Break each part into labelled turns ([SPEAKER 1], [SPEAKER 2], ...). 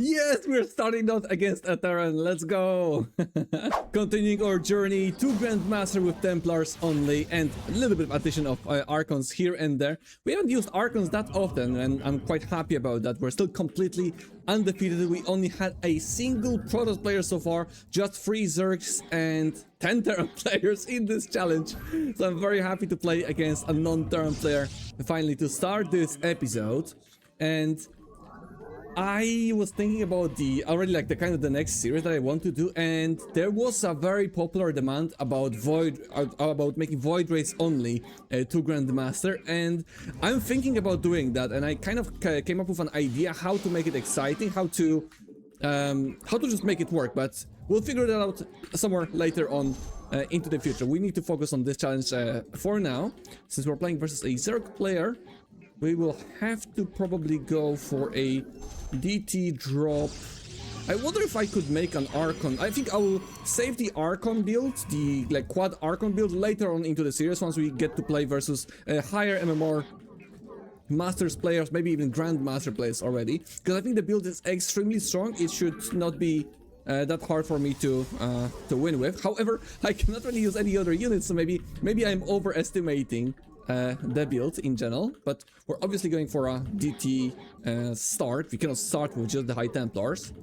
[SPEAKER 1] Yes, we're starting out against a Terran. Let's go. Continuing our journey to Grandmaster with Templars only, and a little bit of addition of Archons here and there. We haven't used Archons that often, and I'm quite happy about that. We're still completely undefeated. We only had a single Protoss player so far, just 3 Zergs and 10 Terran players in this challenge. So I'm very happy to play against a non-Terran player finally to start this episode. And I was thinking about the kind of the next series that I want to do, and there was a very popular demand about making void race only to Grandmaster, and I'm thinking about doing that. And I kind of came up with an idea how to make it exciting, how to just make it work. But we'll figure that out somewhere later on into the future. We need to focus on this challenge for now, since we're playing versus a Zerg player. We will have to probably go for a DT drop. I wonder if I could make an Archon. I think I will save the Archon build, the quad Archon build, later on into the series once we get to play versus higher MMR Masters players, maybe even Grandmaster players already. Because I think the build is extremely strong. It should not be that hard for me to win with. However, I cannot really use any other units, so maybe I'm overestimating the build in general, but we're obviously going for a DT start. We cannot start with just the High Templars.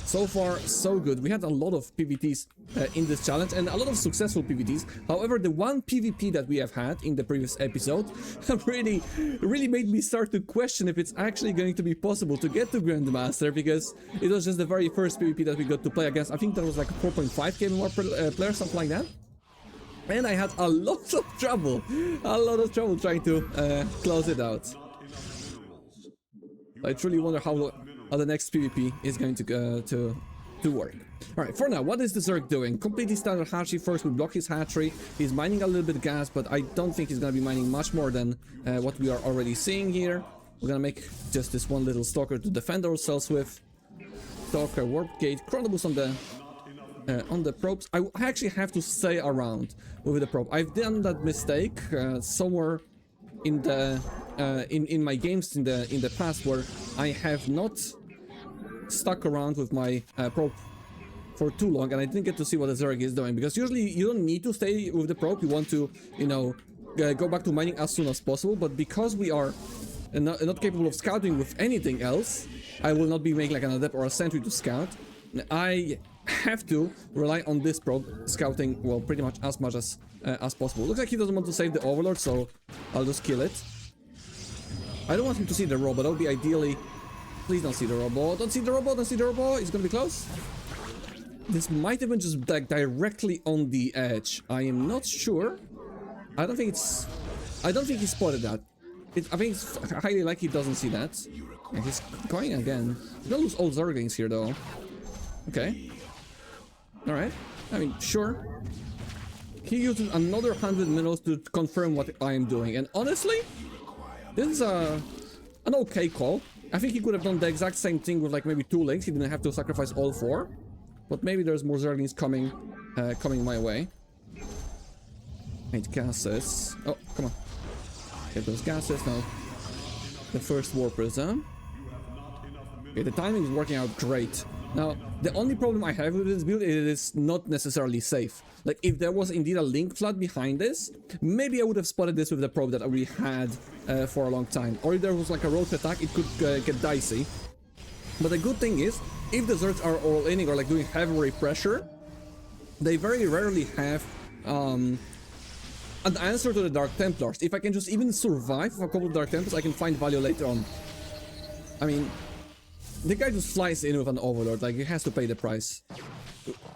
[SPEAKER 1] So far, so good. We had a lot of PvTs in this challenge, and a lot of successful PvTs. However, the one PvP that we have had in the previous episode really made me start to question if it's actually going to be possible to get to Grandmaster, because it was just the very first PvP that we got to play against. I think that was like a 4.5k more per player, something like that. And I had a lot of trouble trying to close it out. I truly wonder how the next PvP is going to work. Alright, for now, what is the Zerg doing? Completely standard hatchery. First, we block his hatchery. He's mining a little bit of gas, but I don't think he's going to be mining much more than what we are already seeing here. We're going to make just this one little stalker to defend ourselves with. Stalker, warp gate, chrono boost on the probes. I actually have to stay around with the probe. I've done that mistake somewhere in the in my games in the past, where I have not stuck around with my probe for too long, and I didn't get to see what the Zerg is doing. Because usually you don't need to stay with the probe. You want to, you know, go back to mining as soon as possible. But because we are not capable of scouting with anything else, I will not be making like an adept or a sentry to scout. I have to rely on this probe scouting, well, pretty much as possible. Looks like he doesn't want to save the Overlord, so I'll just kill it. I don't want him to see the robot. That would be ideally. Please don't see the robot. Don't see the robot. Don't see the robot. He's gonna be close. This might have been just like directly on the edge. I am not sure. I don't think he spotted that. I think it's highly likely he doesn't see that. And he's going again. He's gonna lose all Zerglings here, though. Okay. Alright, I mean, sure. He uses another 100 minerals to confirm what I am doing, and honestly, this is an okay call. I think he could have done the exact same thing with like maybe 2 links. He didn't have to sacrifice all 4, but maybe there's more Zerglings coming my way. 8 gases. Oh, come on. Get those gases now. The first warp prism. Okay, the timing is working out great. Now, the only problem I have with this build is it is not necessarily safe. Like, if there was indeed a link flood behind this, maybe I would have spotted this with the probe that I already had for a long time. Or if there was like a rogue attack, it could get dicey. But the good thing is, if the Zergs are all inning or like doing heavy pressure, they very rarely have an answer to the Dark Templars. If I can just even survive with a couple of Dark Templars, I can find value later on. I mean, the guy just flies in with an Overlord, like he has to pay the price.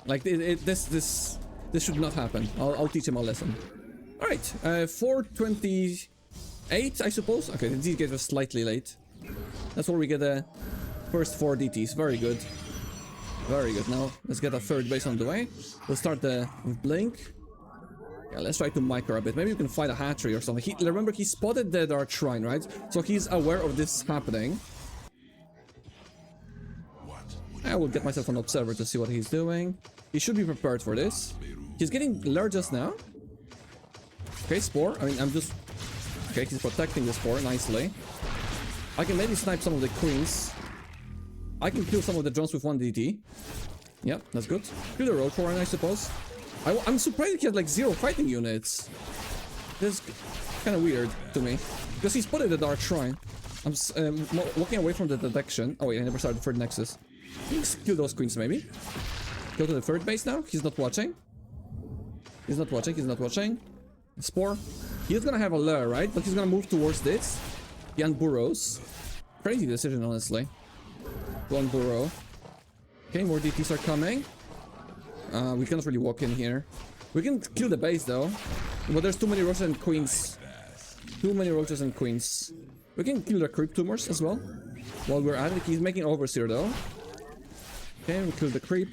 [SPEAKER 1] Like this should not happen. I'll teach him a lesson. All right, 428, I suppose. Okay, the DT gate was slightly late. That's where we get the first 4 DTs. Very good, very good. Now let's get a third base on the way. We'll start the blink. Yeah, let's try to micro a bit. Maybe we can find a hatchery or something. Remember, he spotted the Dark Shrine, right? So he's aware of this happening. I will get myself an observer to see what he's doing. He should be prepared for this. He's getting large just now. Okay, Spore. I mean, I'm just... Okay, he's protecting the Spore nicely. I can maybe snipe some of the queens I can kill some of the drones with 1 DT. Yeah, that's good. Kill the road warren, I suppose. I'm surprised he has like 0 fighting units. This is kind of weird to me. Because he spotted the Dark Shrine. I'm walking away from the detection. Oh wait, I never started the 3rd Nexus. Let's kill those queens maybe. Go to the 3rd base now. He's not watching. He's not watching, he's not watching. Spore. He's gonna have a lair, right? But he's gonna move towards this. He unburrows. Crazy decision, honestly. One burrow. Okay, more DTs are coming. We cannot really walk in here. We can kill the base though. But there's too many roaches and queens. Too many roaches and queens. We can kill the creep tumors as well. While we're at it, he's making overseer though. Okay, we kill the creep.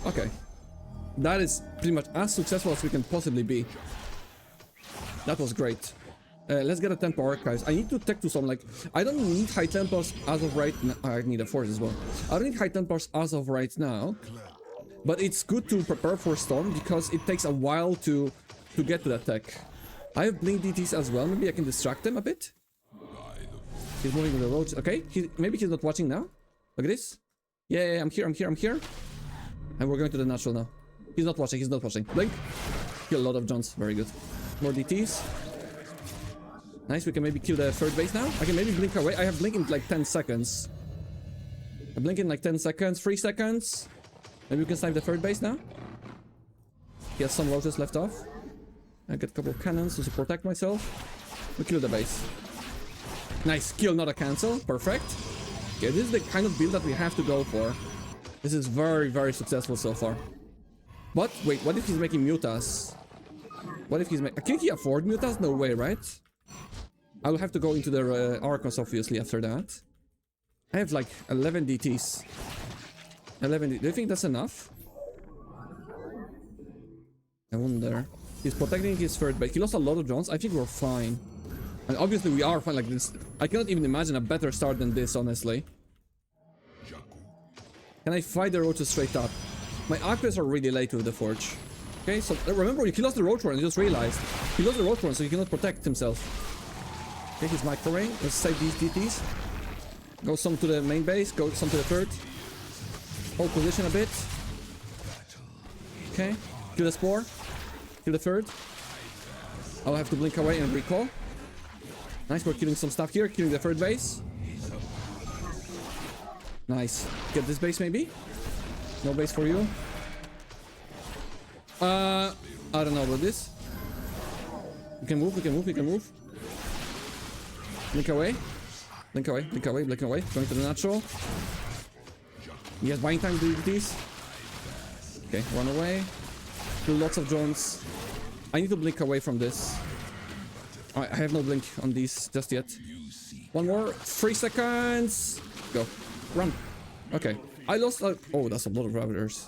[SPEAKER 1] Okay. That is pretty much as successful as we can possibly be. That was great. Let's get a Templar Archives. I need to tech to some, like, I don't need High Templars as of right now. I need a Force as well. I don't need High Templars as of right now. But it's good to prepare for Storm because it takes a while to get to that tech. I have Blink DTs as well. Maybe I can distract them a bit. He's moving with the roads. Okay, maybe he's not watching now. Look at this. Yeah, I'm here. And we're going to the natural now. He's not watching, Blink. Kill a lot of Johns. Very good. More DTs. Nice, we can maybe kill the 3rd base now. I can maybe blink away. I have blink in like 10 seconds. I blink in like 10 seconds, 3 seconds. Maybe we can snipe the 3rd base now. He has some roaches left off. I get a couple of cannons to protect myself. We kill the base. Nice, kill, not a cancel. Perfect. Okay, this is the kind of build that we have to go for. This is very, very successful so far. But wait, what if he's making mutas? What if he's making... Can he afford mutas? No way, right? I'll have to go into the Archons, obviously, after that. I have like 11 DTs. 11 DTs. Do you think that's enough? I wonder. He's protecting his 3rd base. He lost a lot of drones. I think we're fine. And obviously we are fine like this. I cannot even imagine a better start than this, honestly. Can I fight the roaches straight up? My Archers are really late with the Forge. Okay, so remember, he lost the road warren, I just realized. He lost the road warren, so he cannot protect himself. Okay, he's microing. Let's save these DTs. Go some to the main base, go some to the 3rd. Hold position a bit. Okay, kill the Spore. Kill the 3rd. I'll have to blink away and recall. Nice, we're killing some stuff here, killing the 3rd base. Nice. Get this base maybe? No base for you. I don't know about this. We can move. Blink away. Blink away. Going to the natural. He has buying time to do these. Okay, run away. Do lots of drones. I need to blink away from this. I have no blink on these just yet. One more. 3 seconds. Go. Run. Okay. I lost... oh, that's a lot of Ravagers.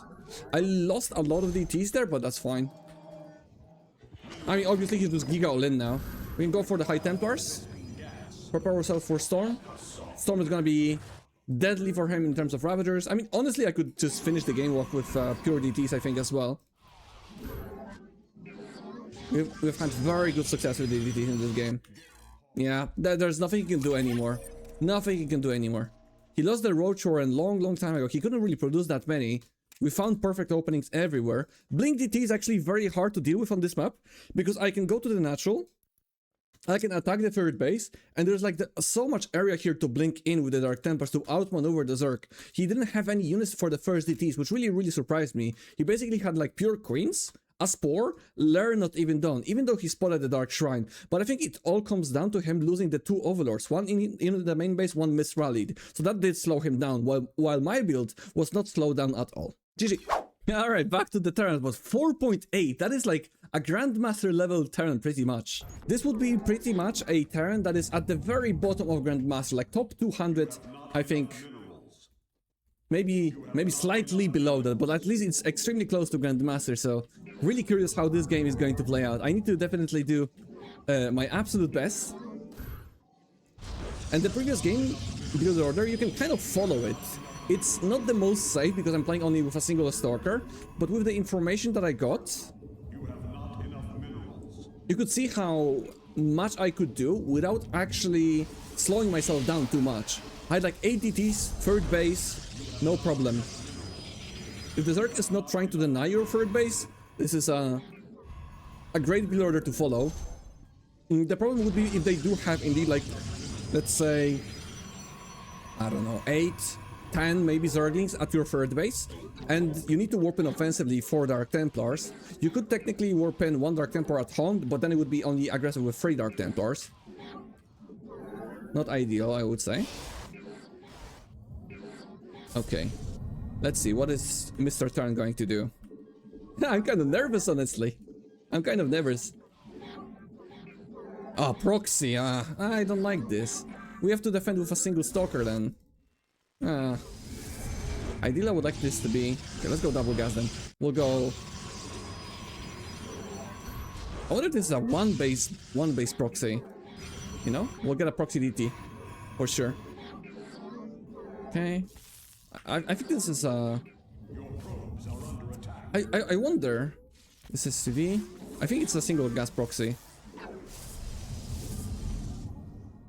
[SPEAKER 1] I lost a lot of DTs there, but that's fine. I mean, obviously he does Giga all in now. We can go for the High Templars. Prepare ourselves for Storm. Storm is gonna be deadly for him in terms of Ravagers. I mean, honestly, I could just finish the game off with pure DTs, I think, as well. We've had very good success with the DTs in this game. Yeah, there's nothing he can do anymore. Nothing he can do anymore. He lost the Roach Warren a long time ago. He couldn't really produce that many. We found perfect openings everywhere. Blink DT is actually very hard to deal with on this map, because I can go to the natural, I can attack the 3rd base, and there's like so much area here to blink in with the Dark Templars to outmaneuver the Zerg. He didn't have any units for the first DTs, which really surprised me. He basically had like pure queens, a Spore, Lair not even done, even though he spotted the Dark Shrine. But I think it all comes down to him losing the 2 Overlords, one in the main base, one misrallied. So that did slow him down, while my build was not slowed down at all. GG. Alright, back to the Terran, but 4.8, that is like a Grandmaster level Terran pretty much. This would be pretty much a Terran that is at the very bottom of Grandmaster, like top 200, I think. Maybe slightly below that, but at least it's extremely close to Grandmaster, so really curious how this game is going to play out. I need to definitely do my absolute best. And the previous game, build order, you can kind of follow it. It's not the most safe because I'm playing only with a single Stalker, but with the information that I got, you could see how much I could do without actually slowing myself down too much. I had like 8 DTs, third base, no problem. If the Zerg is not trying to deny your third base, this is a great build order to follow. The problem would be if they do have indeed like, let's say, I don't know, 8, 10 maybe Zerglings at your third base, and you need to warp in offensively 4 Dark Templars. You could technically warp in 1 Dark Templar at home, but then it would be only aggressive with 3 Dark Templars. Not ideal, I would say. Okay. Let's see, what is Mr. Terran going to do? I'm kind of nervous, honestly. I'm kind of nervous. Ah, proxy. I don't like this. We have to defend with a single stalker then. Ideally, I would like this to be... Okay, let's go double gas then. We'll go... I wonder if this is a one base proxy. You know? We'll get a proxy DT. For sure. Okay. I think this is a... I wonder... This is CV. I think it's a single gas proxy.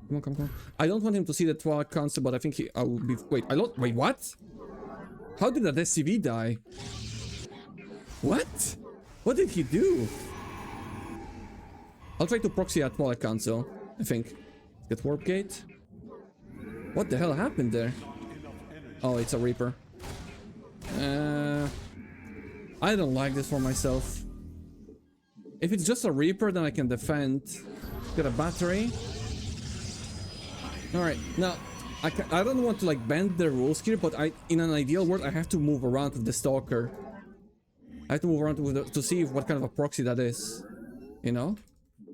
[SPEAKER 1] Come on, come on. I don't want him to see the 12 console, but I think I will be... Wait, Wait, what? How did that SCV die? What? What did he do? I'll try to proxy at 12 console, I think. Get warp gate. What the hell happened there? Oh, it's a Reaper. I don't like this for myself. If it's just a Reaper, then I can defend. Get a battery. Alright, now, I don't want to like bend the rules here, but in an ideal world, I have to move around with the Stalker. I have to move around with to see what kind of a proxy that is. You know?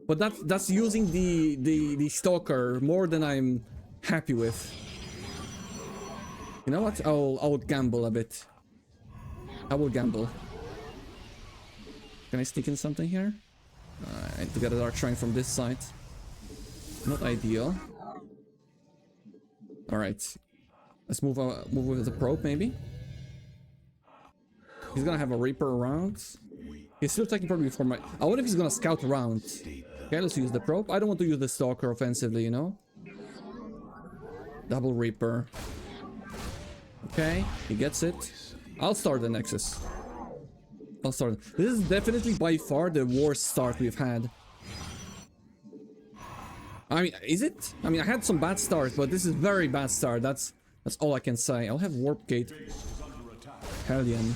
[SPEAKER 1] But that's using the Stalker more than I'm happy with. You know what? I'll gamble a bit. I will gamble. Can I sneak in something here? To get a Dark Shrine from this side. Not ideal. Alright. Let's move with the probe, maybe. He's gonna have a Reaper around. He's still taking probably for my... I wonder if he's gonna scout around. Okay, let's use the probe. I don't want to use the Stalker offensively, you know? Double Reaper. Okay, he gets it. I'll start the Nexus. I'll start. This is definitely by far the worst start we've had. I mean, is it? I mean, I had some bad starts, but this is very bad start. That's all I can say. I'll have Warp Gate. Hellion.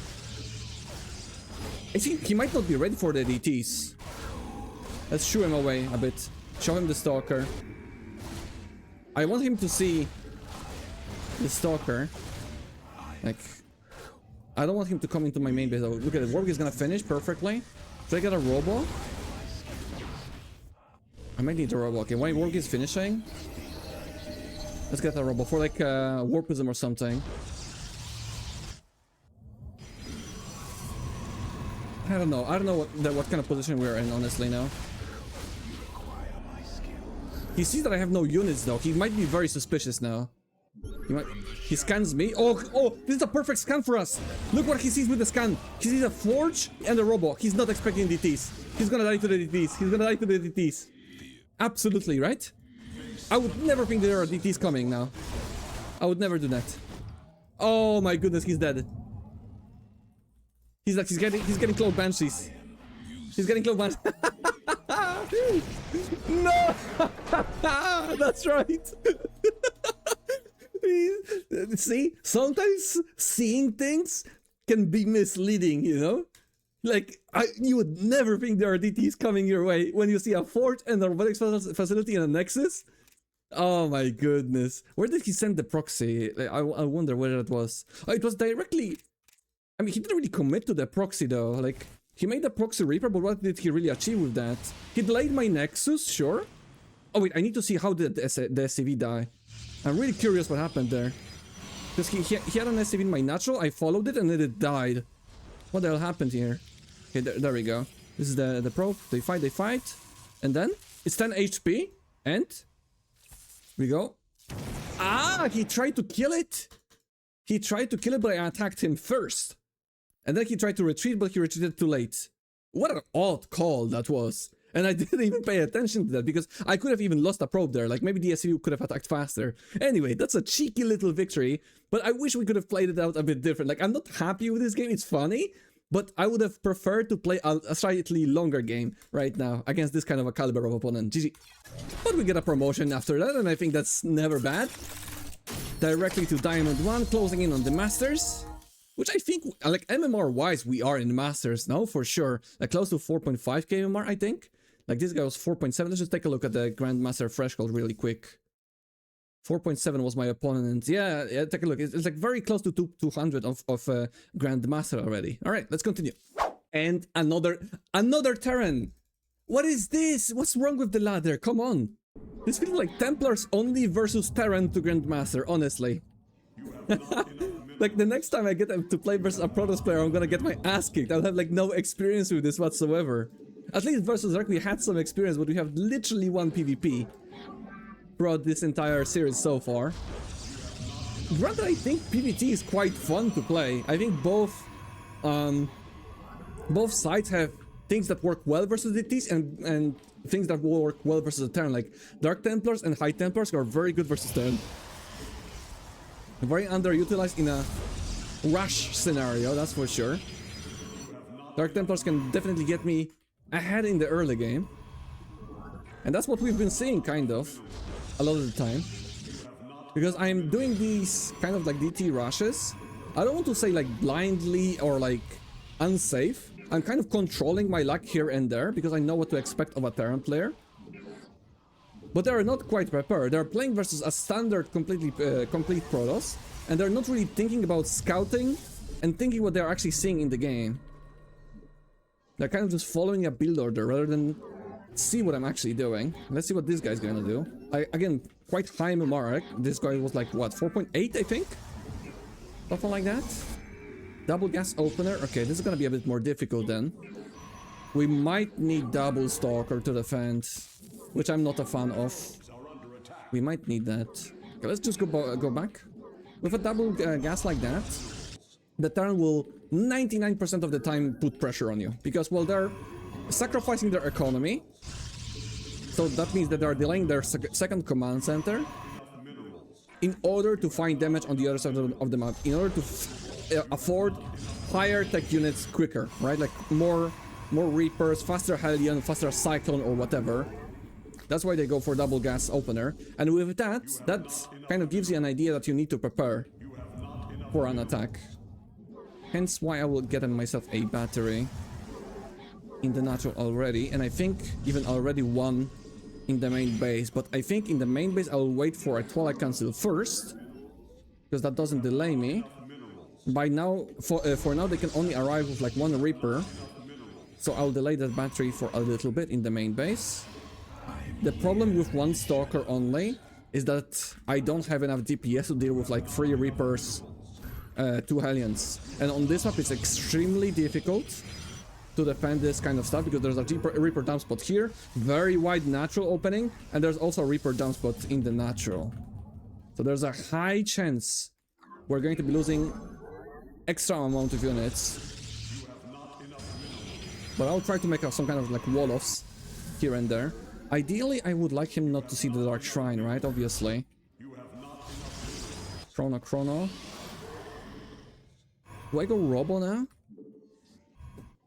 [SPEAKER 1] I think he might not be ready for the DTs. Let's shoo him away a bit. Show him the Stalker. I want him to see the Stalker. Like, I don't want him to come into my main base. Look at it. Warp is gonna finish perfectly. Should I get a Robo? I might need a Robo. Okay, while Warp is finishing, let's get a Robo for like Warpism or something. I don't know what kind of position we're in, honestly, now. He sees that I have no units, though. He might be very suspicious now. He scans me. Oh, this is a perfect scan for us. Look what he sees with the scan. He sees a Forge and a Robo. He's not expecting DTs. He's gonna die to the DTs. He's gonna die to the DTs. Absolutely, right? I would never think there are DTs coming now. I would never do that. Oh my goodness, he's dead. He's getting Cloud Banshees. He's getting Cloud Banshees. No! That's right. See, sometimes seeing things can be misleading, you know? Like, you would never think there are DTs coming your way when you see a Forge and a robotics facility and a Nexus. Oh my goodness. Where did he send the proxy? Like, I wonder where it was. Oh, it was directly... I mean, he didn't really commit to the proxy though. Like, he made the proxy Reaper, but what did he really achieve with that? He delayed my Nexus, sure. Oh wait, I need to see how did the SCV die. I'm really curious what happened there. Because he had an SCV in my natural, I followed it and then it died. What the hell happened here? Okay, there we go. This is the probe. They fight. And then it's 10 HP. And we go. Ah, he tried to kill it. He tried to kill it, but I attacked him first. And then he tried to retreat, but he retreated too late. What an odd call that was. And I didn't even pay attention to that because I could have even lost a probe there. Like maybe the SU could have attacked faster. Anyway, that's a cheeky little victory, but I wish we could have played it out a bit different. Like I'm not happy with this game. It's funny, but I would have preferred to play a slightly longer game right now against this kind of a caliber of opponent. GG. But we get a promotion after that, and I think that's never bad. Directly to Diamond 1, closing in on the Masters. Which I think, like, MMR-wise, we are in the Masters now, for sure. Like, close to 4.5k MMR, I think. Like, this guy was 4.7. Let's just take a look at the Grandmaster threshold really quick. 4.7 was my opponent. Yeah, take a look. It's like very close to 200 of Grandmaster already. All right, let's continue. And another Terran. What is this? What's wrong with the ladder? Come on. This feels like Templars only versus Terran to Grandmaster, honestly. Like, the next time I get to play versus a Protoss player, I'm gonna get my ass kicked. I'll have, like, no experience with this whatsoever. At least versus Zerg, we had some experience, but we have literally one PvP throughout this entire series so far. Granted, I think PvT is quite fun to play. I think both sides have things that work well versus DTs and things that will work well versus the Terran. Like, Dark Templars and High Templars are very good versus Terran. Very underutilized in a rush scenario, that's for sure. Dark Templars can definitely get me ahead in the early game. And that's what we've been seeing, kind of, a lot of the time. Because I'm doing these kind of like DT rushes. I don't want to say like blindly or like unsafe. I'm kind of controlling my luck here and there because I know what to expect of a Terran player. But they're not quite prepared. They're playing versus a standard complete Protoss, and they're not really thinking about scouting and thinking what they're actually seeing in the game. They're kind of just following a build order rather than see what I'm actually doing. Let's see what this guy's gonna do. Again, quite high MMR. This guy was like, what, 4.8, I think? Something like that. Double gas opener. Okay, this is gonna be a bit more difficult then. We might need double stalker to defend, which I'm not a fan of. We might need that. Okay, let's just go back. With a double gas like that, the Terran will 99% of the time put pressure on you. Because, well, they're sacrificing their economy. So that means that they're delaying their second command center in order to find damage on the other side of the map. In order to afford higher tech units quicker, right? Like more Reapers, faster Hellion, faster Cyclone or whatever. That's why they go for double gas opener. And with that kind of gives you an idea that you need to prepare for an attack. Hence why I will get myself a battery in the natural already. And I think even already one in the main base. But I think in the main base I will wait for a Twilight Council first, because that doesn't delay me. By now, for now they can only arrive with like one Reaper. So I'll delay that battery for a little bit in the main base. The problem with one Stalker only is that I don't have enough DPS to deal with like 3 Reapers, 2 Hellions. And on this map it's extremely difficult to defend this kind of stuff because there's a Reaper dump spot here, very wide natural opening, and there's also a Reaper dump spot in the natural. So there's a high chance we're going to be losing extra amount of units. But I'll try to make some kind of like wall-offs here and there. Ideally, I would like him not to see the Dark Shrine, right? Obviously. Chrono. Do I go Robo now?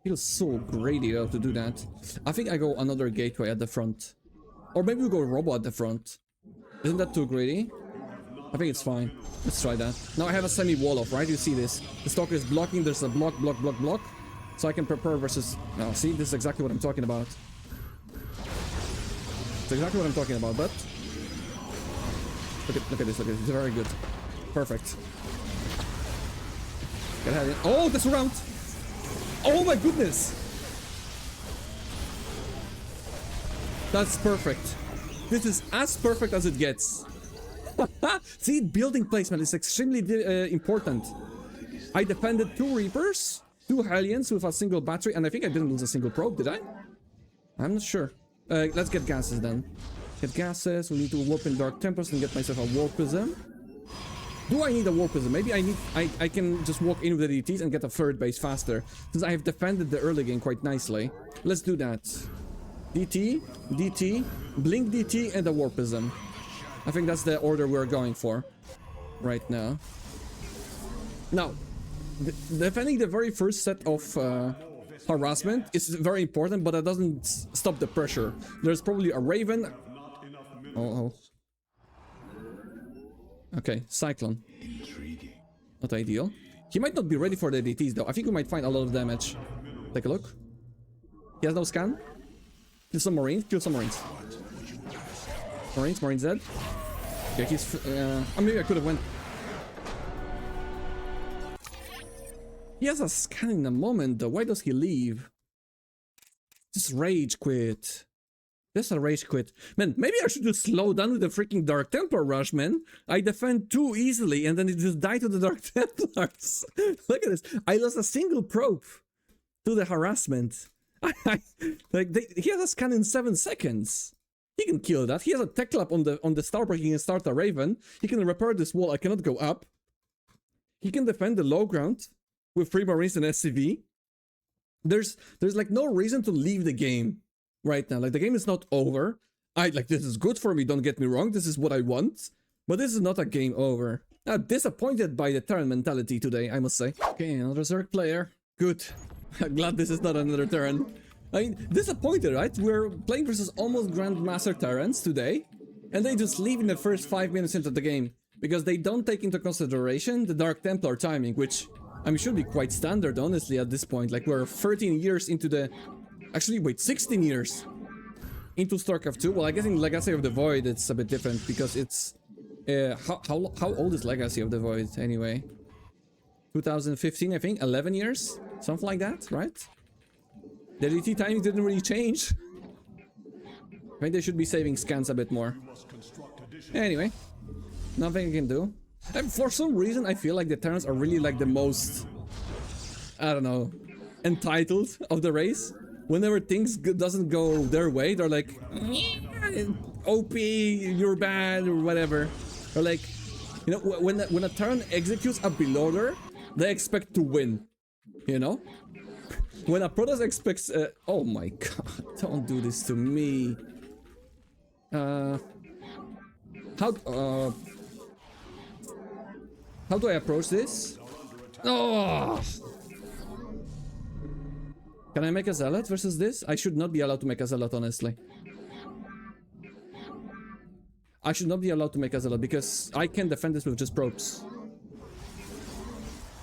[SPEAKER 1] Feels so greedy though to do that. I think I go another gateway at the front. Or maybe we go Robo at the front. Isn't that too greedy? I think it's fine. Let's try that. Now I have a semi-wall-off, right? You see this. The Stalker is blocking. There's a block. So I can prepare versus... Now, see? This is exactly what I'm talking about. It's exactly what I'm talking about, but... Look at this. It's very good. Perfect. Get ahead. Oh, that's a round! Oh my goodness! That's perfect. This is as perfect as it gets. See, building placement is extremely important. I defended 2 Reapers, 2 Hellions with a single battery, and I think I didn't lose a single probe, did I? I'm not sure. Let's get gases then. Get gases, we need to warp in Dark Templars and get myself a warpism. Do I need a warpism? Maybe I can just walk in with the DTs and get a third base faster, since I have defended the early game quite nicely. Let's do that. DT, DT, Blink DT, and a Warpism. I think that's the order we're going for right now. Now, defending the very first set of harassment is very important, but that doesn't stop the pressure. There's probably a Raven. Oh. Okay, Cyclone. Not ideal. He might not be ready for the DTs though. I think we might find a lot of damage. Take a look. He has no scan. Kill some Marines. Kill some Marines. Marines dead. Okay, he's... maybe I could have went... He has a scan in a moment though. Why does he leave? Just rage quit. Just a rage quit. Man, maybe I should just slow down with the freaking Dark Templar rush, man. I defend too easily and then it just died to the Dark Templars. Look at this. I lost a single probe to the harassment. He has a scan in 7 seconds. He can kill that. He has a tech lab on the starboard. He can start a Raven. He can repair this wall. I cannot go up. He can defend the low ground with 3 Marines and SCV. There's like no reason to leave the game right now. Like the game is not over. This is good for me, don't get me wrong. This is what I want. But this is not a game over. Disappointed by the Terran mentality today, I must say. Okay, another Zerg player. Good. I'm glad this is not another Terran. I mean, disappointed, right? We're playing versus almost Grandmaster Terrans today. And they just leave in the first 5 minutes into the game. Because they don't take into consideration the Dark Templar timing, which... I mean, should be quite standard, honestly, at this point. Like, we're 13 years into the... Actually, wait, 16 years into StarCraft 2. Well, I guess in Legacy of the Void, it's a bit different, because it's... how old is Legacy of the Void, anyway? 2015, I think? 11 years? Something like that, right? The DT timing didn't really change. I think they should be saving scans a bit more. Anyway, nothing I can do. And for some reason, I feel like the Terrans are really like the most, I don't know, entitled of the race. Whenever things doesn't go their way, they're like, OP, you're bad, or whatever. Or like, you know, when a Terran executes a beloader, they expect to win, you know? When a Protoss expects, oh my god, don't do this to me. How do I approach this? Oh! Can I make a Zealot versus this? I should not be allowed to make a Zealot, honestly. I should not be allowed to make a Zealot because I can defend this with just probes.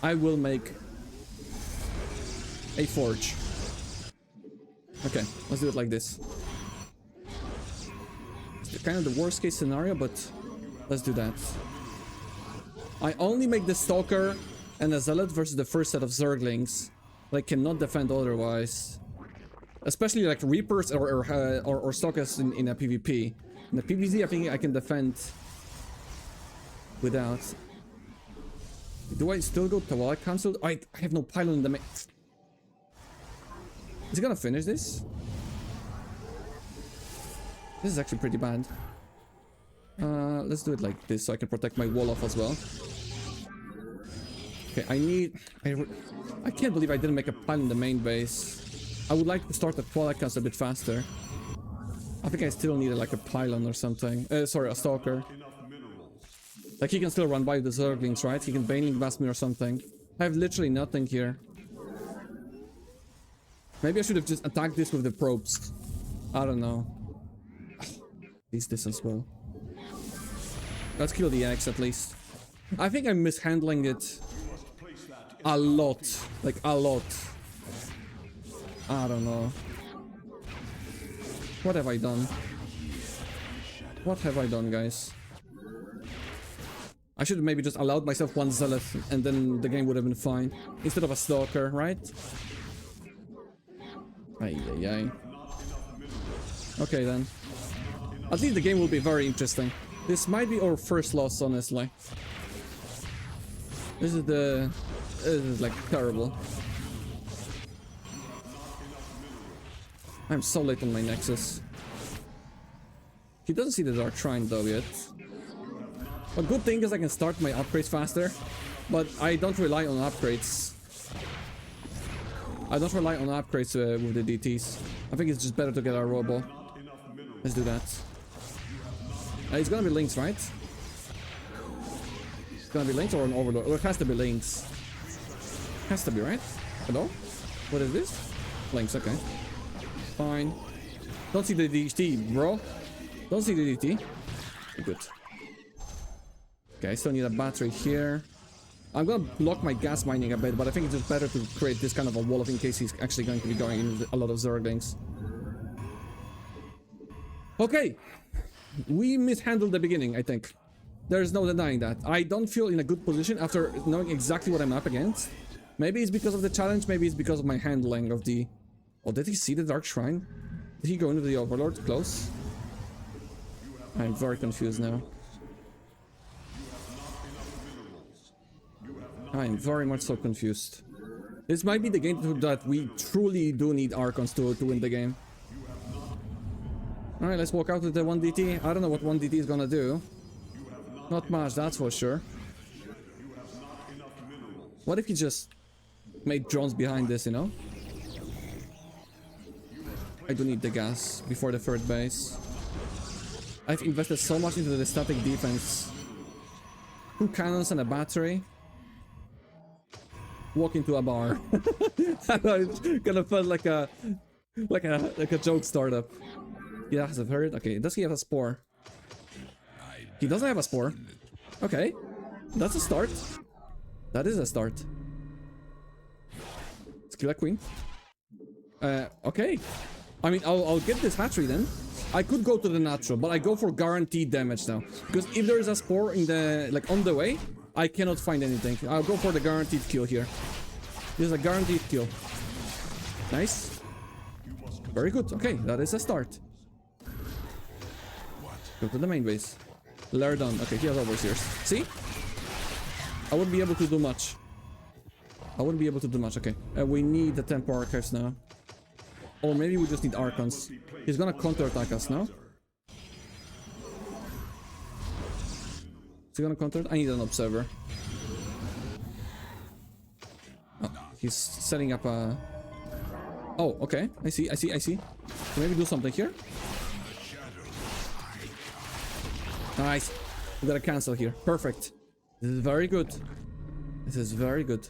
[SPEAKER 1] I will make a Forge. Okay, let's do it like this. It's kind of the worst case scenario, but let's do that. I only make the Stalker and a Zealot versus the first set of Zerglings. I cannot defend otherwise. Especially like Reapers or Stalkers in a PvP. In a PvZ, I think I can defend without. Do I still go to Wall Council? I have no pylon in the main. Is he gonna finish this? This is actually pretty bad. Let's do it like this so I can protect my wall off as well. Okay, I can't believe I didn't make a pile in the main base. I would like to start the Twilight Council a bit faster. I think I still need like a pylon or something. Sorry, a Stalker. Like he can still run by the Zerglings, right? He can Baneling Blast me or something. I have literally nothing here. Maybe I should have just attacked this with the probes. I don't know. At least this as well. Let's kill the X at least. I think I'm mishandling it a lot. Like a lot. I don't know. What have I done? What have I done, guys? I should have maybe just allowed myself one Zealot and then the game would have been fine. Instead of a Stalker, right? Ay, ay, ay. Okay then. At least the game will be very interesting. This might be our first loss, honestly. This is like terrible. I'm so late on my Nexus. He doesn't see the Dark Shrine though yet. A good thing is I can start my upgrades faster, but I don't rely on upgrades. I don't rely on upgrades with the DTs. I think it's just better to get our robo. Let's do that. It's gonna be links, right? It's gonna be links or an overlord? Or it has to be links. Has to be, right? Hello? What is this? Links, okay. Fine. Don't see the DT, bro. Don't see the DT. Good. Okay, I still need a battery here. I'm gonna block my gas mining a bit, but I think it's just better to create this kind of a wall of in case he's actually going to be going in a lot of Zerglings. Okay. We mishandled the beginning, I think. There's no denying that. I don't feel in a good position after knowing exactly what I'm up against. Maybe it's because of the challenge, maybe it's because of my handling of the... Oh, did he see the Dark Shrine? Did he go into the Overlord close? I'm very confused now. I'm very much so confused. This might be the game that we truly do need Archons to win the game. Alright, let's walk out with the 1DT. I don't know what 1DT is gonna do. Not much, that's for sure. What if he just made drones behind this, you know? I do need the gas before the third base. I've invested so much into the static defense. 2 cannons and a battery. Walk into a bar. It kind of felt like a joke startup. He has a hurt. Okay, does he have a spore? He doesn't have a spore. Okay, that's a start. That is a start. Skill a queen. Okay. I mean, I'll get this hatchery then. I could go to the natural, but I go for guaranteed damage now. Because if there is a spore in the, like, on the way, I cannot find anything. I'll go for the guaranteed kill here. This is a guaranteed kill. Nice. Very good. Okay, that is a start. Go to the main base. Lair done. Okay, he has overseers. See? I wouldn't be able to do much. I wouldn't be able to do much. Okay. We need the Templar archives now. Or maybe we just need Archons. He's gonna counter-attack us now. Is he gonna counter? I need an observer. Oh, he's setting up a... Oh, okay. I see. So maybe do something here. Nice. We gotta cancel here. Perfect. This is very good. This is very good.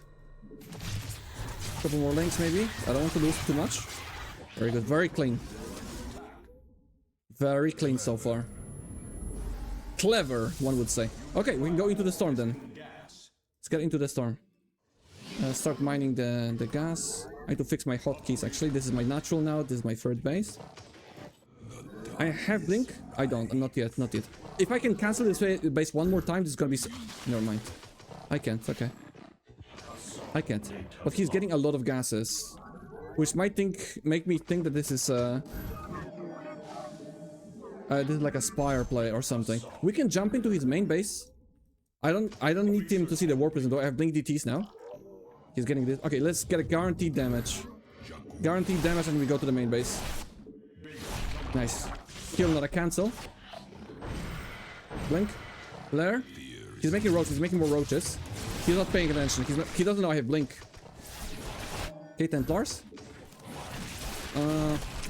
[SPEAKER 1] Couple more links maybe. I don't want to lose too much. Very good. Very clean. Very clean so far. Clever, one would say. Okay, we can go into the storm then. Let's get into the storm. Start mining the gas. I need to fix my hotkeys actually. This is my natural now. This is my third base. I have blink. I don't. Not yet. Not yet. If I can cancel this base one more time, this is gonna be... Never mind. I can't. Okay. I can't. But he's getting a lot of gases. Which might make me think that this is like a Spire play or something. We can jump into his main base. I don't need him to see the war prison though. I have blink DTs now. He's getting this. Okay, let's get a guaranteed damage. Guaranteed damage and we go to the main base. Nice. Kill, not a cancel. Blink. Lair. He's making roaches. He's making more roaches. He's not paying attention. He doesn't know I have blink. Okay, Templars.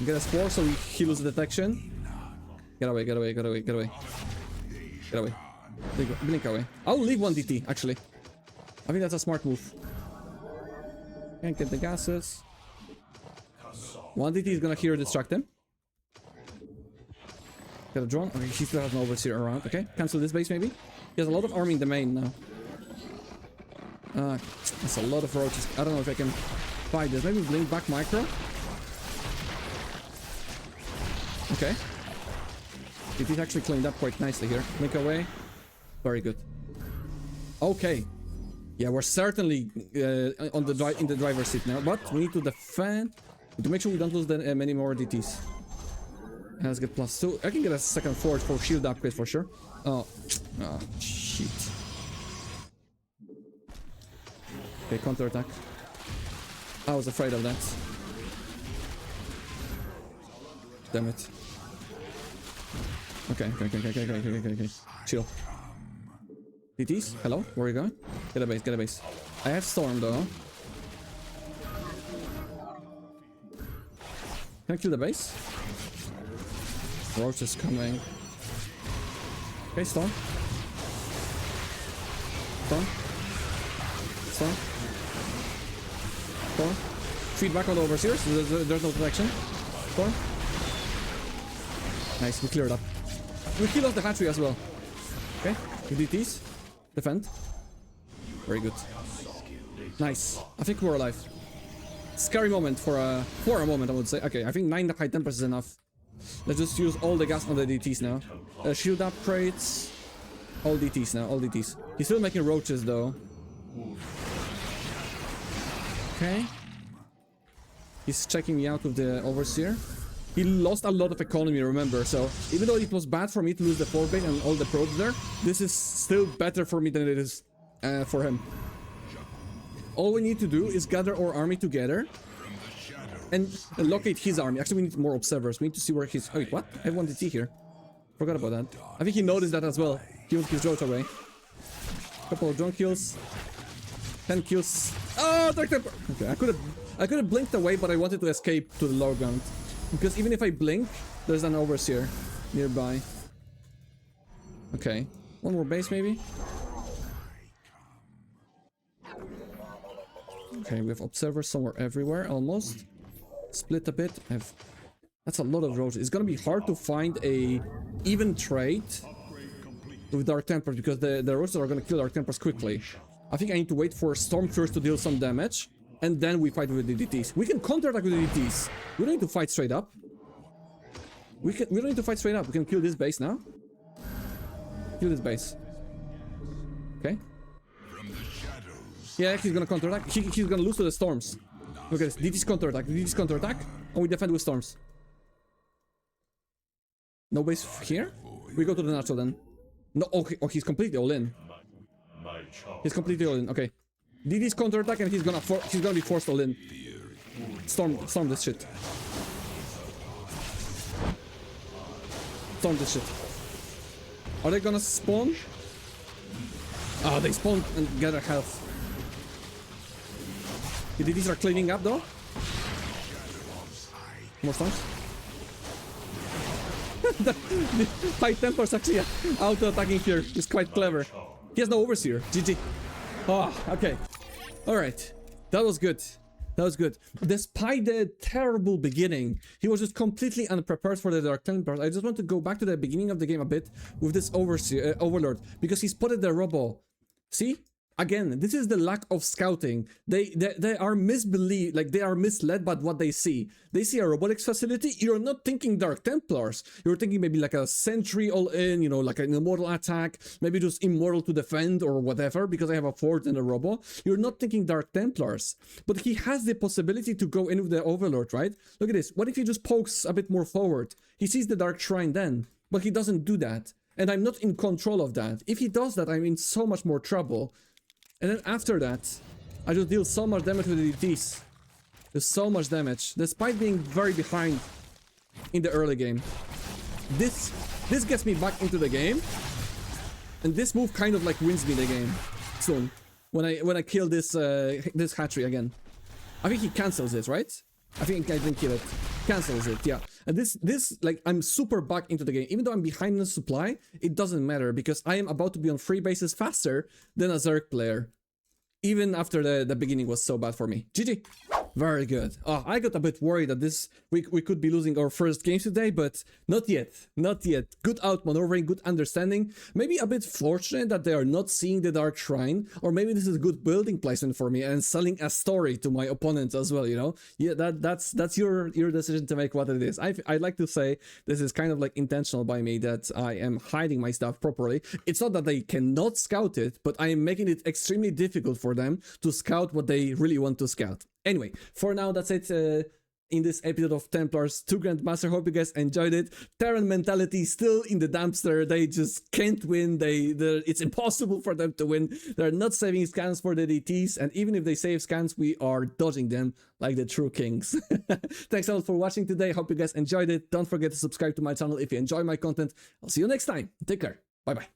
[SPEAKER 1] Get a spore so he loses detection. Get away, get away, get away, get away. Get away. Blink away. I'll leave 1DT, actually. I think that's a smart move. Can't get the gases. 1DT is gonna hero distract him. Get a drone. Okay, he still has an overseer around. Okay, cancel this base maybe. He has a lot of army in the main now. That's a lot of roaches. I don't know if I can fight this. Maybe blink back micro. Okay. It actually cleaned up quite nicely here. Blink away. Very good. Okay. Yeah, we're certainly in the driver's seat now, but we need to defend. To make sure we don't lose many more DTs. And let's get +2. I can get a second forge for shield upgrade for sure. Oh, shit. Okay, counter attack. I was afraid of that. Damn it. Okay. Chill. DTs? Hello? Where are you going? Get a base, get a base. I have storm though. Can I kill the base? Roach is coming. Okay, storm. Storm. Storm. Storm. Feedback on the overseers. There's no protection. Storm. Nice, we cleared up. We kill off the hatchery as well. Okay, we DTs. Defend. Very good. Nice. I think we're alive. Scary moment for a moment, I would say. Okay, I think 9 high tempers is enough. Let's just use all the gas on the DTs now. Shield upgrades. All DTs now, all DTs. He's still making roaches though. Okay. He's checking me out with the overseer. He lost a lot of economy, remember, so even though it was bad for me to lose the 4 base and all the probes there, this is still better for me than it is for him. All we need to do is gather our army together and locate his army. Actually, we need more observers. We need to see where he's... Oh, wait, what? I have 1 DT here. Forgot about that. I think he noticed that as well. He would his roach away. Couple of drone kills. 10 kills. Oh, Dark Templar! Okay, I could have blinked away, but I wanted to escape to the lower ground. Because even if I blink, there's an overseer nearby. Okay. 1 more base, maybe? Okay, we have observers somewhere everywhere, almost. Split a bit. That's a lot of roaches. It's gonna be hard to find a even trade with Dark Templars because the roaches are gonna kill Dark Templars quickly. I think I need to wait for Storm first to deal some damage, and then we fight with the DTs. We can counterattack with the DTs. We don't need to fight straight up. We don't need to fight straight up. We can kill this base now. Kill this base. Okay. Yeah, he's gonna counterattack. He's gonna lose to the storms. Look at this. DT's counterattack. DT's counterattack. And we defend with storms. No base here? We go to the natural then. No, okay. Oh, he's completely all in. He's completely all in. Okay. DT's counterattack and he's gonna be forced all in. Storm this shit. Storm this shit. Are they gonna spawn? Oh, they spawn and gather health. The DTs are cleaning up though. More storms. The high Templars actually auto-attacking here. It's quite clever. He has no overseer. GG. Oh, okay. Alright. That was good. That was good. Despite the terrible beginning, he was just completely unprepared for the Dark Templars. I just want to go back to the beginning of the game a bit with this overseer, Overlord, because he spotted the robo. See? Again, this is the lack of scouting. They are misbelieved, like they are misled by what they see. They see a robotics facility. You're not thinking Dark Templars. You're thinking maybe like a sentry all in, you know, like an immortal attack, maybe just immortal to defend or whatever, because I have a fort and a robo. You're not thinking Dark Templars. But he has the possibility to go in with the Overlord, right? Look at this. What if he just pokes a bit more forward? He sees the Dark Shrine then, but he doesn't do that. And I'm not in control of that. If he does that, I'm in so much more trouble. And then after that, I just deal so much damage with the DTs. There's so much damage, despite being very behind in the early game. This gets me back into the game, and this move kind of like wins me the game soon. When I kill this this hatchery again, I think he cancels it, right? I think I didn't kill it. Cancels it, yeah. And this like I'm super back into the game. Even though I'm behind in the supply, it doesn't matter because I am about to be on free bases faster than a Zerg player. Even after the beginning was so bad for me. GG. Very good. Oh, I got a bit worried that we could be losing our first games today, but not yet. Not yet. Good outmaneuvering, good understanding. Maybe a bit fortunate that they are not seeing the Dark Shrine, or maybe this is good building placement for me and selling a story to my opponents as well, you know? Yeah, that's your decision to make what it is. I'd like to say this is kind of like intentional by me that I am hiding my stuff properly. It's not that they cannot scout it, but I am making it extremely difficult for them to scout what they really want to scout. Anyway, for now, that's it in this episode of Templars 2 Grandmaster. Hope you guys enjoyed it. Terran mentality still in the dumpster. They just can't win. It's impossible for them to win. They're not saving scans for the DTs, and even if they save scans, we are dodging them like the true kings. Thanks a lot for watching today. Hope you guys enjoyed it. Don't forget to subscribe to my channel if you enjoy my content. I'll see you next time. Take care. Bye-bye.